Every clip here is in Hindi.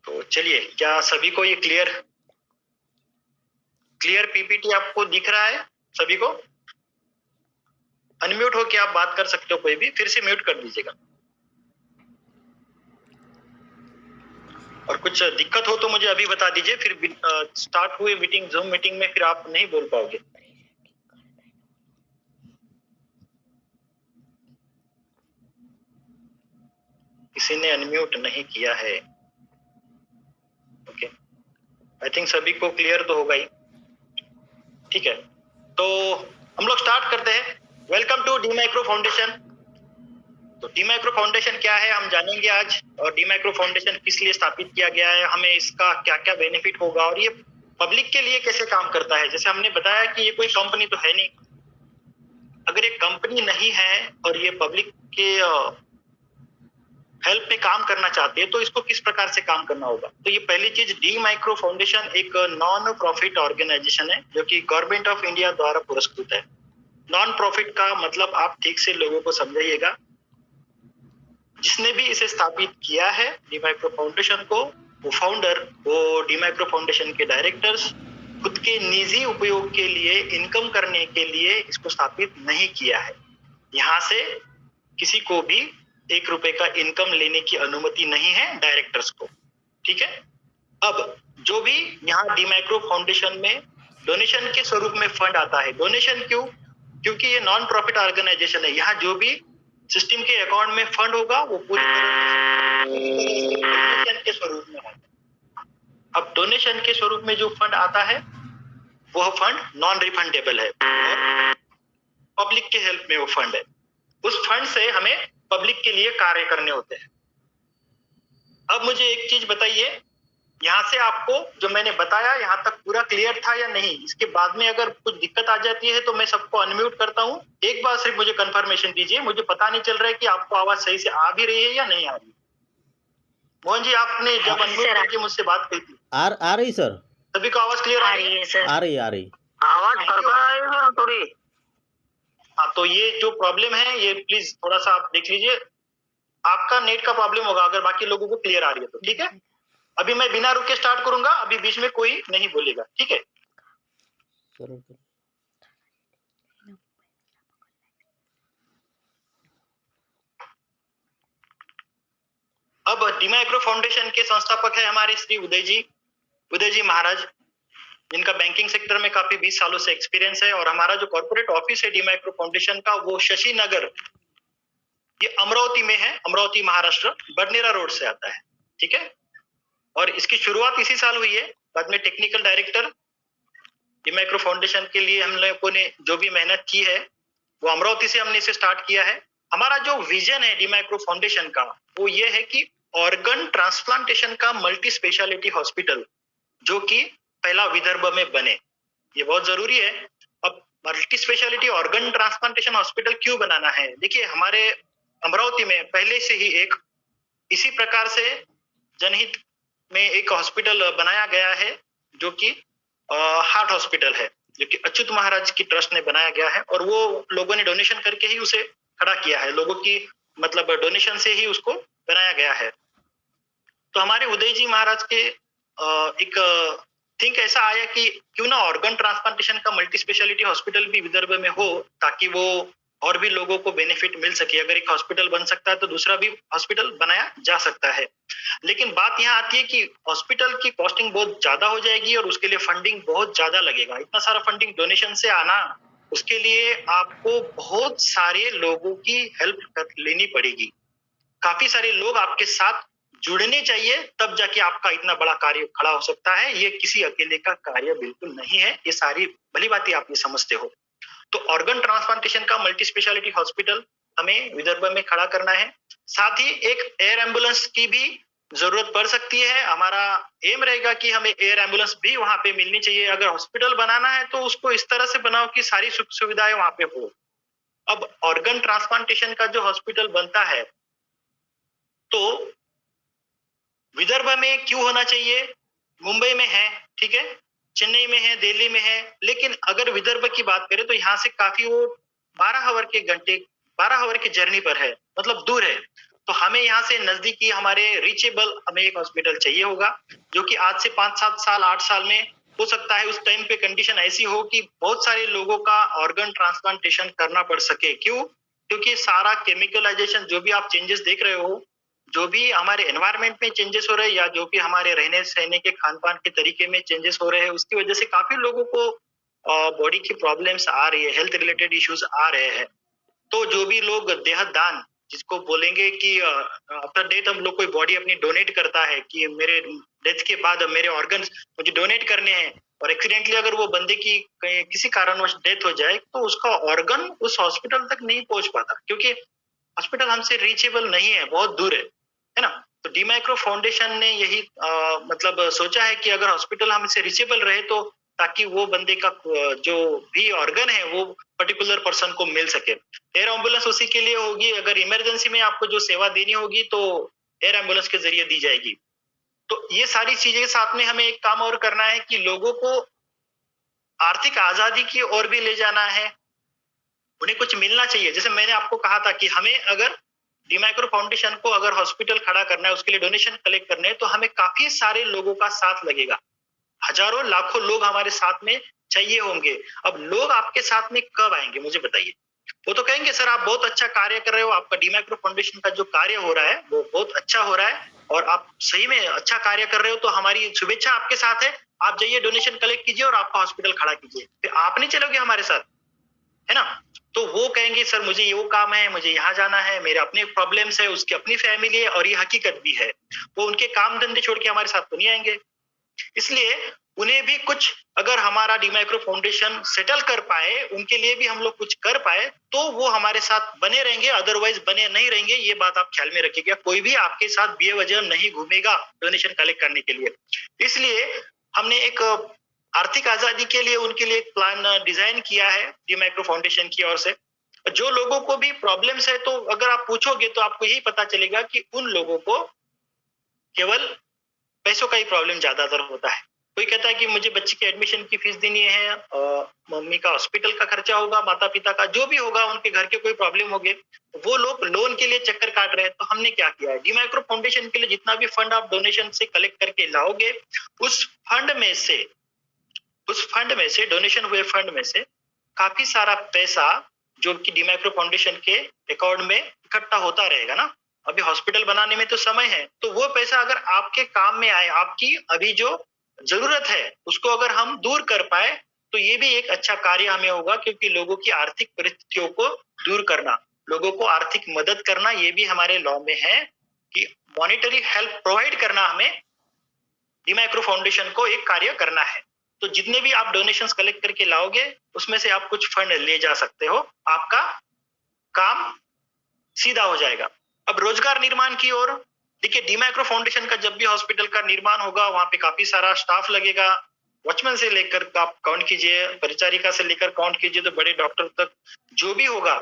तो चलिए, क्या सभी को ये क्लियर पीपीटी आपको दिख रहा है सभी को? अनम्यूट होके आप बात कर सकते हो, कोई भी फिर से म्यूट कर दीजिएगा। और कुछ दिक्कत हो तो मुझे अभी बता दीजिए, फिर स्टार्ट हुए मीटिंग, जूम मीटिंग में फिर आप नहीं बोल पाओगे। किसी ने अनम्यूट नहीं किया है। ओके, आई थिंक सभी को क्लियर तो होगा ही। ठीक है, तो हम लोग स्टार्ट करते हैं। Welcome to the micro foundation. तो डी माइक्रो फाउंडेशन क्या है हम जानेंगे आज, और डी माइक्रो फाउंडेशन किस लिए स्थापित किया गया है, हमें इसका क्या क्या बेनिफिट होगा, और ये पब्लिक के लिए कैसे काम करता है। जैसे हमने बताया कि ये कोई कंपनी तो है नहीं। अगर ये कंपनी नहीं है और ये पब्लिक के हेल्प में काम करना चाहते हैं तो इसको किस प्रकार से काम करना होगा। तो ये पहली चीज, डी माइक्रो फाउंडेशन एक नॉन प्रॉफिट ऑर्गेनाइजेशन है जो कि गवर्नमेंट ऑफ इंडिया द्वारा पुरस्कृत है। नॉन प्रॉफिट का मतलब आप ठीक से लोगों को समझाइएगा। जिसने भी इसे स्थापित किया है डी माइक्रो फाउंडेशन को, वो फाउंडर, वो डी माइक्रो फाउंडेशन के डायरेक्टर्स खुद के निजी उपयोग के लिए, इनकम करने के लिए इसको स्थापित नहीं किया है। यहाँ से किसी को भी 1 रुपए का इनकम लेने की अनुमति नहीं है डायरेक्टर्स को। ठीक है, अब जो भी यहाँ डी माइक्रो फाउंडेशन में डोनेशन के स्वरूप में फंड आता है। डोनेशन क्यों? क्योंकि ये नॉन प्रॉफिट ऑर्गेनाइजेशन है। यहाँ जो भी सिस्टम के अकाउंट में फंड होगा वो पूरी तरह से डोनेशन के स्वरूप में होगा। अब डोनेशन के स्वरूप में जो फंड आता है वह फंड नॉन रिफंडेबल है और पब्लिक के हेल्प में वो फंड है। उस फंड से हमें पब्लिक के लिए कार्य करने होते हैं। अब मुझे एक चीज बताइए, यहाँ से आपको जो मैंने बताया यहाँ तक पूरा क्लियर था या नहीं? इसके बाद में अगर कुछ दिक्कत आ जाती है तो मैं सबको अनम्यूट करता हूँ। एक बार सिर्फ मुझे कंफर्मेशन दीजिए, मुझे पता नहीं चल रहा है कि आपको आवाज सही से आ भी रही है या नहीं आ रही। मोहन जी, आपने जब अनम्यूट करके मुझसे बात की थी, आ रही सर? सभी को आवाज क्लियर आ रही है सर? आ रही आवाज थोड़ी। हाँ, तो ये जो प्रॉब्लम है ये प्लीज थोड़ा सा आप देख लीजिए। आपका नेट का प्रॉब्लम होगा, अगर बाकी लोगों को क्लियर आ रही है तो। ठीक है, अभी मैं बिना रुके स्टार्ट करूंगा, अभी बीच में कोई नहीं बोलेगा। ठीक है, अब डी माइक्रो फाउंडेशन के संस्थापक है हमारे श्री उदय जी महाराज, जिनका बैंकिंग सेक्टर में काफी 20 सालों से एक्सपीरियंस है। और हमारा जो कॉर्पोरेट ऑफिस है डी माइक्रो फाउंडेशन का, वो शशि नगर, ये अमरावती में है, अमरावती महाराष्ट्र, बडनेरा रोड से आता है। ठीक है, और इसकी शुरुआत इसी साल हुई है। बाद में technical director D micro foundation के लिए हम लोगों ने जो भी मेहनत की है वो अमरावती से हमने इसे स्टार्ट किया है। हमारा जो विजन है डी माइक्रो फाउंडेशन का वो ये है कि ऑर्गन ट्रांसप्लांटेशन का मल्टी स्पेशलिटी हॉस्पिटल जो कि पहला विदर्भ में बने, ये बहुत जरूरी है। अब multi speciality organ transplantation hospital क्यों बनाना है? देखिए, हमारे अमरावती में पहले से ही एक इसी प्रकार से जनहित में एक हॉस्पिटल बनाया गया है जो कि हार्ट हॉस्पिटल है, जो कि अच्युत महाराज की ट्रस्ट ने बनाया गया है। और वो लोगों ने डोनेशन करके ही उसे खड़ा किया है, लोगों की मतलब डोनेशन से ही उसको बनाया गया है। तो हमारे उदय जी महाराज के एक थिंक ऐसा आया कि क्यों ना ऑर्गन ट्रांसप्लांटेशन का मल्टी स्पेशलिटी हॉस्पिटल भी विदर्भ में हो, ताकि वो और भी लोगों को बेनिफिट मिल सके। अगर एक हॉस्पिटल बन सकता है तो दूसरा भी हॉस्पिटल बनाया जा सकता है। लेकिन बात यहाँ आती है कि हॉस्पिटल की कॉस्टिंग बहुत ज्यादा हो जाएगी और उसके लिए फंडिंग बहुत ज्यादा लगेगा। इतना सारा फंडिंग डोनेशन से आना, उसके लिए आपको बहुत सारे लोगों की हेल्प लेनी पड़ेगी। काफी सारे लोग आपके साथ जुड़ने चाहिए, तब जाके आपका इतना बड़ा कार्य खड़ा हो सकता है। ये किसी अकेले का कार्य बिल्कुल नहीं है, ये सारी भली बातें आप ये समझते हो। तो ऑर्गन ट्रांसप्लांटेशन का मल्टी स्पेशलिटी हॉस्पिटल हमें विदर्भ में खड़ा करना है। साथ ही एक एयर एम्बुलेंस की भी जरूरत पड़ सकती है। हमारा एम रहेगा कि हमें एयर एम्बुलेंस भी वहां पे मिलनी चाहिए। अगर हॉस्पिटल बनाना है तो उसको इस तरह से बनाओ कि सारी सुख सुविधाएं वहां पे हो। अब ऑर्गन ट्रांसप्लांटेशन का जो हॉस्पिटल बनता है तो विदर्भ में क्यों होना चाहिए? मुंबई में है, ठीक है, चेन्नई में है, दिल्ली में है, लेकिन अगर विदर्भ की बात करें तो यहाँ से काफी वो 12 आवर के जर्नी पर है, मतलब दूर है। तो हमें यहाँ से नजदीकी हमारे रीचेबल हमें एक हॉस्पिटल चाहिए होगा, जो कि आज से 5-7 साल 8 साल में हो सकता है उस टाइम पे कंडीशन ऐसी हो कि बहुत सारे लोगों का ऑर्गन ट्रांसप्लांटेशन करना पड़ सके। क्यों? क्योंकि सारा केमिकलाइजेशन जो भी आप चेंजेस देख रहे हो, जो भी हमारे एनवायरनमेंट में चेंजेस हो रहे हैं या जो भी हमारे रहने सहने के खान पान के तरीके में चेंजेस हो रहे हैं, उसकी वजह से काफी लोगों को बॉडी की प्रॉब्लम्स आ रही है, हेल्थ रिलेटेड इश्यूज आ रहे हैं। तो जो भी लोग देह दान जिसको बोलेंगे कि आफ्टर डेथ हम लोग कोई बॉडी अपनी डोनेट करता है कि मेरे डेथ के बाद मेरे ऑर्गन्स मुझे डोनेट करने हैं, और एक्सीडेंटली अगर वो बंदे की किसी कारणवश डेथ हो जाए तो उसका ऑर्गन उस हॉस्पिटल तक नहीं पहुंच पाता, क्योंकि हॉस्पिटल हमसे रीचेबल नहीं है, बहुत दूर है ना। तो डीमाइक्रो फाउंडेशन ने यही मतलब सोचा है कि अगर हॉस्पिटल हमसे रीचेबल रहे तो ताकि वो बंदे का जो भी ऑर्गन है वो पर्टिकुलर पर्सन को मिल सके। एयर एम्बुलेंस उसी के लिए होगी, अगर इमरजेंसी में आपको जो सेवा देनी होगी तो एयर एम्बुलेंस के जरिए दी जाएगी। तो ये सारी चीजें के साथ में हमें एक काम और करना है कि लोगों को आर्थिक आजादी की ओर भी ले जाना है, उन्हें कुछ मिलना चाहिए। जैसे मैंने आपको कहा था कि हमें अगर डीमाइक्रो फाउंडेशन को अगर हॉस्पिटल खड़ा करना है, उसके लिए डोनेशन कलेक्ट करने हैं, तो हमें काफी सारे लोगों का साथ लगेगा, हजारों लाखों लोग हमारे साथ में चाहिए होंगे। अब लोग आपके साथ में कब आएंगे मुझे बताइए? वो तो कहेंगे सर आप बहुत अच्छा कार्य कर रहे हो, आपका डीमाइक्रो फाउंडेशन का जो कार्य हो रहा है वो बहुत अच्छा हो रहा है और आप सही में अच्छा कार्य कर रहे हो, तो हमारी शुभेच्छा आपके साथ है, आप जाइए डोनेशन कलेक्ट कीजिए और आपका हॉस्पिटल खड़ा कीजिए। फिर आप नहीं चलोगे हमारे साथ, है ना? तो वो कहेंगे सर मुझे ये वो काम है, मुझे यहाँ जाना है, मेरे अपने प्रॉब्लम्स है, उसकी अपनी फैमिली है और ये हकीकत भी है। वो उनके काम धंधे छोड़ के हमारे साथ तो नहीं आएंगे। इसलिए उन्हें भी कुछ अगर हमारा डीमाइक्रो फाउंडेशन सेटल कर पाए, उनके लिए भी हम लोग कुछ कर पाए, तो वो हमारे साथ बने रहेंगे, अदरवाइज बने नहीं रहेंगे। ये बात आप ख्याल में रखिएगा, कोई भी आपके साथ बेवजह नहीं घूमेगा डोनेशन कलेक्ट करने के लिए। इसलिए हमने एक आर्थिक आजादी के लिए उनके लिए एक प्लान डिजाइन किया है डीमाइक्रो फाउंडेशन की ओर से। जो लोगों को भी प्रॉब्लम्स है, तो अगर आप पूछोगे तो आपको यही पता चलेगा कि उन लोगों को केवल पैसों का ही प्रॉब्लम ज्यादातर होता है। कोई कहता है कि मुझे बच्चे की एडमिशन की फीस देनी है, मम्मी का हॉस्पिटल का खर्चा होगा, माता पिता का जो भी होगा, उनके घर के कोई प्रॉब्लम हो गए, वो लोग लोन के लिए चक्कर काट रहे हैं। तो हमने क्या किया है, डीमाइक्रो फाउंडेशन के लिए जितना भी फंड आप डोनेशन से कलेक्ट करके लाओगे, उस फंड में से डोनेशन हुए फंड में से काफी सारा पैसा जो कि डीमाइक्रो फाउंडेशन के अकाउंट में इकट्ठा होता रहेगा ना। अभी हॉस्पिटल बनाने में तो समय है, तो वो पैसा अगर आपके काम में आए, आपकी अभी जो जरूरत है उसको अगर हम दूर कर पाए, तो ये भी एक अच्छा कार्य हमें होगा, क्योंकि लोगों की आर्थिक परिस्थितियों को दूर करना, लोगों को आर्थिक मदद करना, ये भी हमारे लॉ में है कि मॉनिटरी हेल्प प्रोवाइड करना हमें डीमाइक्रो फाउंडेशन को एक कार्य करना है। तो जितने भी आप डोनेशंस कलेक्ट करके लाओगे, उसमें से आप कुछ फंड ले जा सकते हो, आपका काम सीधा हो जाएगा। अब रोजगार निर्माण की ओर देखिए, डीमाइक्रो फाउंडेशन का जब भी हॉस्पिटल का निर्माण होगा, वहां पे काफी सारा स्टाफ लगेगा, वॉचमैन से लेकर आप काउंट कीजिए, परिचारिका से लेकर काउंट कीजिए, तो बड़े डॉक्टर तक जो भी होगा,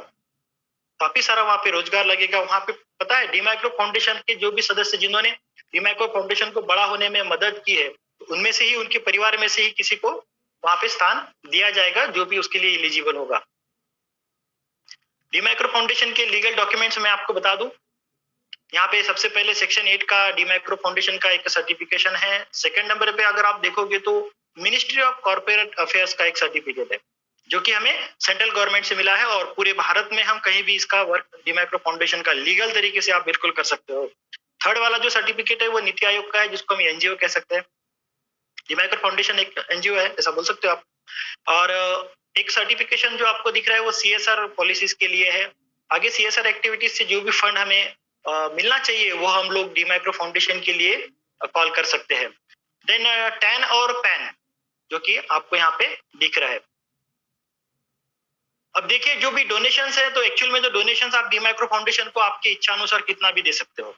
काफी सारा वहां पे रोजगार लगेगा। वहां पे पता है डीमाइक्रो फाउंडेशन के जो भी सदस्य जिन्होंने डीमाइक्रो फाउंडेशन को बड़ा होने में मदद की है, उनमें से ही, उनके परिवार में से ही किसी को वहां पे स्थान दिया जाएगा जो भी उसके लिए एलिजिबल होगा। डीमाइक्रो फाउंडेशन के लीगल डॉक्यूमेंट्स मैं आपको बता दूं, यहाँ पे सबसे पहले सेक्शन 8 का डीमाइक्रो फाउंडेशन का एक सर्टिफिकेशन है। सेकंड नंबर पे अगर आप देखोगे तो मिनिस्ट्री ऑफ कॉर्पोरेट अफेयर्स का एक सर्टिफिकेट है, जो कि हमें सेंट्रल गवर्नमेंट से मिला है, और पूरे भारत में हम कहीं भी इसका वर्क डीमाइक्रो फाउंडेशन का लीगल तरीके से आप बिल्कुल कर सकते हो। थर्ड वाला जो सर्टिफिकेट है वो नीति आयोग का है, जिसको हम एनजीओ कह सकते हैं। डीमाइक्रो फाउंडेशन एक एनजीओ है, ऐसा बोल सकते हो आप। और एक सर्टिफिकेशन जो आपको दिख रहा है वो सीएसआर पॉलिसीज के लिए है। आगे सीएसआर एक्टिविटीज से जो भी फंड हमें मिलना चाहिए, वो हम लोग डीमाइक्रो फाउंडेशन के लिए कॉल कर सकते हैं। देन टैन और पैन, जो कि आपको यहाँ पे दिख रहा है। अब देखिए, जो भी डोनेशंस है, तो एक्चुअल में जो डोनेशंस आप डीमाइक्रो फाउंडेशन को आपकी इच्छा अनुसार कितना भी दे सकते हो,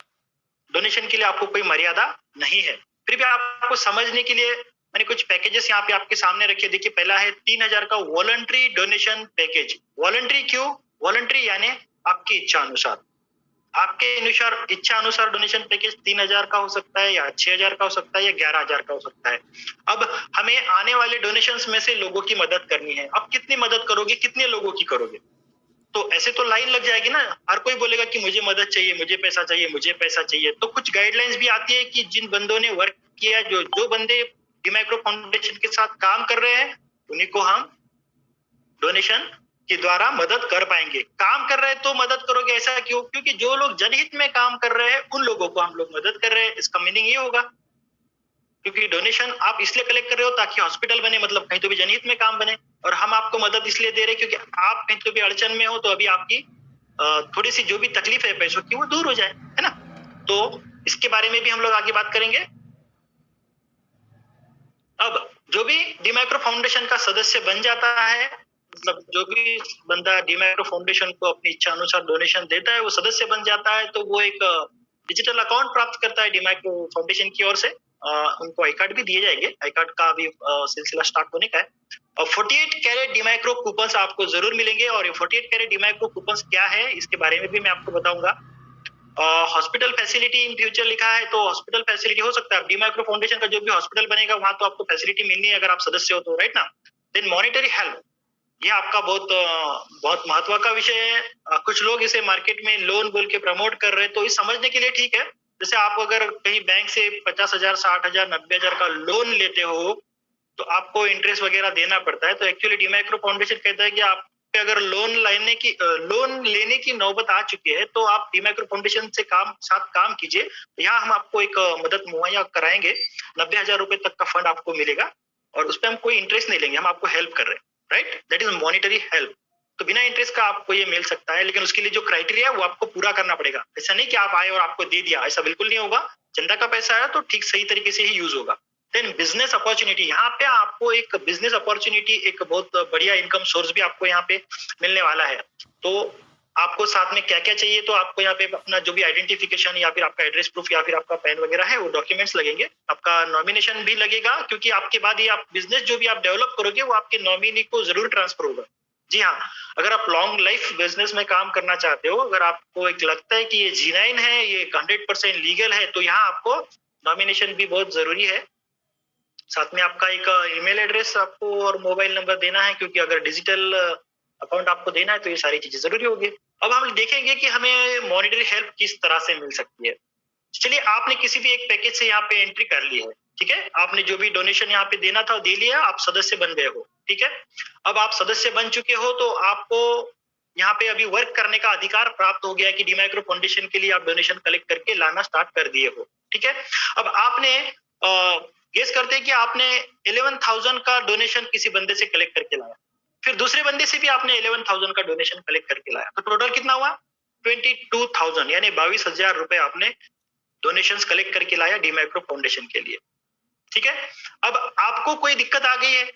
डोनेशन के लिए आपको कोई मर्यादा नहीं है। फिर भी आपको समझने के लिए मैंने कुछ पैकेजेस यहाँ पे आपके सामने रखे। देखिए, पहला है 3000 का वॉलंटरी डोनेशन पैकेज। वॉलंटरी क्यों? वॉलंटरी यानी आपकी इच्छा अनुसार, आपके अनुसार इच्छा अनुसार डोनेशन पैकेज 3000 का हो सकता है, या 6000 का हो सकता है, या 11000 का हो सकता है। अब हमें आने वाले डोनेशंस में से लोगों की मदद करनी है। अब कितनी मदद करोगे, कितने लोगों की करोगे? तो ऐसे तो लाइन लग जाएगी ना, हर कोई बोलेगा कि मुझे मदद चाहिए, मुझे पैसा चाहिए, मुझे पैसा चाहिए। तो कुछ गाइडलाइंस भी आती है कि जिन बंदों ने वर्क किया, जो बंदे डीमाइक्रो फाउंडेशन के साथ काम कर रहे हैं, उन्हीं को हम डोनेशन के द्वारा मदद कर पाएंगे। काम कर रहे हैं तो मदद करोगे, ऐसा क्यों? क्योंकि जो लोग जनहित में काम कर रहे हैं उन लोगों को हम लोग मदद कर रहे हैं। इसका मीनिंग ये होगा, क्योंकि डोनेशन आप इसलिए कलेक्ट कर रहे हो ताकि हॉस्पिटल बने, मतलब कहीं तो भी जनहित में काम बने, और हम आपको मदद इसलिए दे रहे हैं क्योंकि आप कहीं तो भी अड़चन में हो, तो अभी आपकी थोड़ी सी जो भी तकलीफ है पैसों की वो दूर हो जाए, है ना। तो इसके बारे में भी हम लोग आगे बात करेंगे। अब जो भी डीमाइक्रो फाउंडेशन का सदस्य बन जाता है, मतलब जो भी बंदा डीमाइक्रो फाउंडेशन को अपनी इच्छा अनुसार डोनेशन देता है, वो सदस्य बन जाता है, तो वो एक डिजिटल अकाउंट प्राप्त करता है डीमाइक्रो फाउंडेशन की ओर से। उनको आई कार्ड भी दिए जाएंगे, आई कार्ड का भी सिलसिला स्टार्ट होने का है। और 48 कैरेट डीमाइक्रो कूपन्स आपको जरूर मिलेंगे, और ये 48 कैरेट डीमाइक्रो कूपन्स क्या है इसके बारे में भी मैं आपको बताऊंगा। हॉस्पिटल फैसिलिटी इन फ्यूचर लिखा है, तो हॉस्पिटल फैसिलिटी हो सकता है डीमाइक्रो फाउंडेशन का जो भी हॉस्पिटल बनेगा वहां तो आपको फैसिलिटी मिलनी है अगर आप सदस्य हो तो, राइट ना। देन मॉनिटरी हेल्प, ये आपका बहुत महत्व का विषय है। कुछ लोग इसे मार्केट में लोन बोल के प्रमोट कर रहे हैं, तो इस समझने के लिए ठीक है। जैसे आप अगर कहीं बैंक से 50,000, 60,000, 90,000 का लोन लेते हो तो आपको इंटरेस्ट वगैरह देना पड़ता है। तो एक्चुअली डीमाइक्रो फाउंडेशन कहता है कि आप पे अगर लोन लेने की नौबत आ चुकी है तो आप डीमाइक्रो फाउंडेशन से साथ काम कीजिए। यहाँ हम आपको एक मदद मुहैया कराएंगे। 90,000 रुपए तक का फंड आपको मिलेगा और उस पर हम कोई इंटरेस्ट नहीं लेंगे, हम आपको हेल्प कर रहे हैं, right. That is monetary help. तो बिना इंटरेस्ट का आपको ये मिल सकता है, लेकिन उसके लिए जो क्राइटेरिया है वो आपको पूरा करना पड़ेगा। ऐसा नहीं कि आप आए और आपको दे दिया, ऐसा बिल्कुल नहीं होगा। जनता का पैसा है तो ठीक सही तरीके से ही यूज होगा। देन बिजनेस अपॉर्चुनिटी, यहाँ पे आपको एक बिजनेस अपॉर्चुनिटी, एक बहुत बढ़िया इनकम सोर्स भी आपको यहाँ पे मिलने वाला है। तो आपको साथ में क्या क्या चाहिए, तो आपको यहाँ पे अपना जो भी आइडेंटिफिकेशन या फिर आपका एड्रेस प्रूफ या फिर आपका पैन वगैरह है वो डॉक्यूमेंट्स लगेंगे। आपका नॉमिनेशन भी लगेगा, क्योंकि आपके बाद ये आप बिजनेस जो भी आप डेवलप करोगे वो आपके नॉमिनी को जरूर ट्रांसफर होगा। जी हाँ, अगर आप लॉन्ग लाइफ बिजनेस में काम करना चाहते हो, अगर आपको एक लगता है कि ये G9 है, ये 100% लीगल है, तो यहाँ आपको नॉमिनेशन भी बहुत जरूरी है। साथ में आपका एक ईमेल एड्रेस आपको और मोबाइल नंबर देना है, क्योंकि अगर डिजिटल अकाउंट आपको देना है तो ये सारी चीजें जरूरी होगी। अब हम देखेंगे कि हमें मॉनिटरी हेल्प किस तरह से मिल सकती है। चलिए, आपने किसी भी एक पैकेज से यहाँ पे एंट्री कर ली है, ठीक है। आपने जो भी डोनेशन यहाँ पे देना था दे लिया, आप सदस्य बन गए हो, ठीक है। अब आप सदस्य बन चुके हो तो आपको यहाँ पे अभी वर्क करने का अधिकार प्राप्त हो गया है कि डीमाइक्रो फाउंडेशन के लिए आप डोनेशन कलेक्ट करके लाना स्टार्ट कर दिए हो, ठीक है। अब आपने गेस करते हैं कि आपने 11,000 का डोनेशन किसी बंदे से कलेक्ट करके लाया, फिर दूसरे बंदे से भी आपने 11,000 का डोनेशन कलेक्ट करके लाया, तो टोटल कितना हुआ? 22,000, यानी 22,000 रुपए आपने डोनेशंस कलेक्ट करके लाया डीमाइक्रो फाउंडेशन के लिए, ठीक है। अब आपको कोई दिक्कत आ गई है,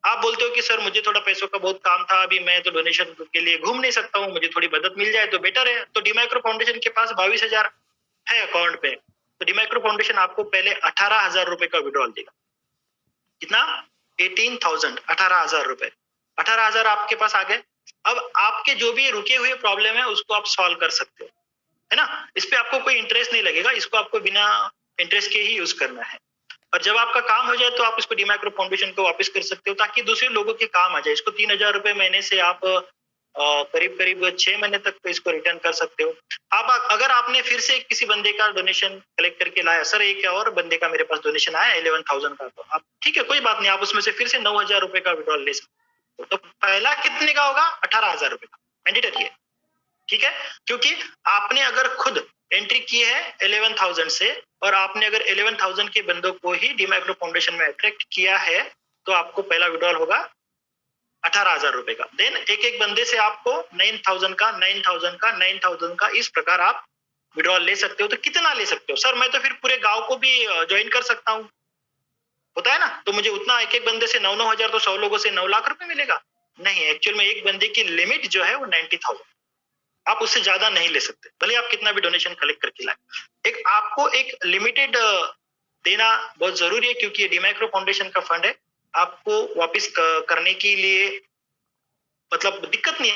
आप बोलते हो कि सर मुझे थोड़ा पैसों का बहुत काम था, अभी मैं तो डोनेशन के लिए घूम नहीं सकता हूँ, मुझे थोड़ी मदद मिल जाए तो बेटर है। तो डीमाइक्रो फाउंडेशन के पास 22,000 है अकाउंट पे, तो डीमाइक्रो फाउंडेशन आपको पहले 18,000 रुपए का विड्रॉल देगा। कितना? 18,000, 18,000 रुपए। 18,000 आपके पास आ गए। अब आपके जो भी रुके हुए प्रॉब्लम है उसको आप सॉल्व कर सकते हो, है ना। इस पे आपको कोई इंटरेस्ट नहीं लगेगा, इसको आपको बिना इंटरेस्ट के ही यूज करना है। और जब आपका काम हो जाए तो आप इसको डीमाइक्रो फाउंडेशन को वापस कर सकते हो, ताकि दूसरे लोगों के काम आ जाए। इसको 3,000 रुपए महीने से आप करीब करीब 6 महीने तक इसको रिटर्न कर सकते हो। आप अगर आपने फिर से किसी बंदे का डोनेशन कलेक्ट करके लाया, सर एक और बंदे का मेरे पास डोनेशन आया 11,000 का, तो आप ठीक है, कोई बात नहीं, आप उसमें से फिर से 9,000 रुपए का विड्रॉल ले सकते हो। तो पहला कितने का होगा? 18,000 रुपए का, मैंडेटरी है, ठीक है। क्योंकि आपने अगर खुद एंट्री की है 11,000 से, और आपने अगर 11,000 के बंदों को ही डीमाइक्रो फाउंडेशन में अट्रैक्ट किया है, तो आपको पहला विड्रॉल होगा 18,000 रुपए का। देन एक एक बंदे से आपको 9,000 का, 9,000 का, 9,000 का, इस प्रकार आप विड्रॉल ले सकते हो। तो कितना ले सकते हो? सर मैं तो फिर पूरे गांव को भी ज्वाइन कर सकता हूँ, होता है ना, तो मुझे उतना एक एक बंदे से 9,000, तो 100 लोगों से 9 लाख रुपए मिलेगा। नहीं, एक्चुअल में एक बंदे की लिमिट जो है वो 90,000, आप उससे ज्यादा नहीं ले सकते, भले आप कितना भी डोनेशन कलेक्ट करके लाए। एक आपको एक लिमिटेड देना बहुत जरूरी है, क्योंकि ये डीमाइक्रो फाउंडेशन का फंड है। आपको वापस करने के लिए मतलब दिक्कत नहीं